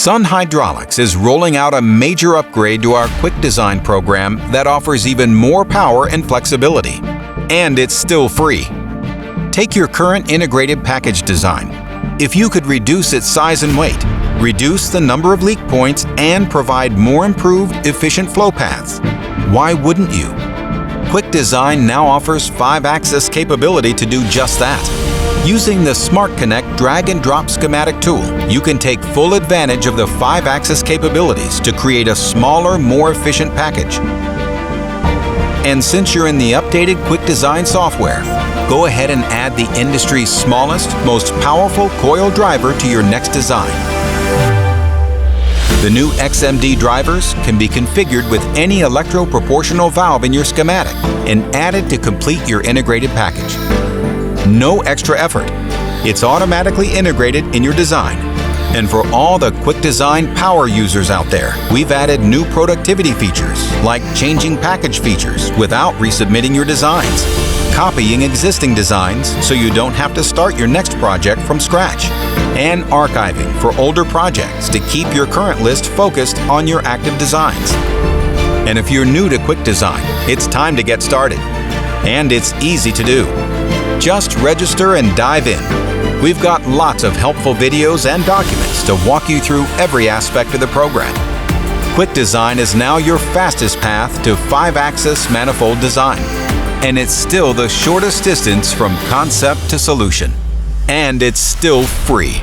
Sun Hydraulics is rolling out a major upgrade to our QuickDesign program that offers even more power and flexibility. And it's still free. Take your current integrated package design. If you could reduce its size and weight, reduce the number of leak points, and provide more improved, efficient flow paths, why wouldn't you? QuickDesign now offers 5-axis capability to do just that. Using the Smart Connect drag and drop schematic tool, you can take full advantage of the 5-axis capabilities to create a smaller, more efficient package. And since you're in the updated QuickDesign software, go ahead and add the industry's smallest, most powerful coil driver to your next design. The new XMD drivers can be configured with any electro-proportional valve in your schematic and added to complete your integrated package. No extra effort. It's automatically integrated in your design. And for all the QuickDesign power users out there, we've added new productivity features like changing package features without resubmitting your designs, copying existing designs so you don't have to start your next project from scratch, and archiving for older projects to keep your current list focused on your active designs. And if you're new to QuickDesign, it's time to get started. And it's easy to do. Just register and dive in. We've got lots of helpful videos and documents to walk you through every aspect of the program. QuickDesign is now your fastest path to 5-axis manifold design. And it's still the shortest distance from concept to solution. And it's still free.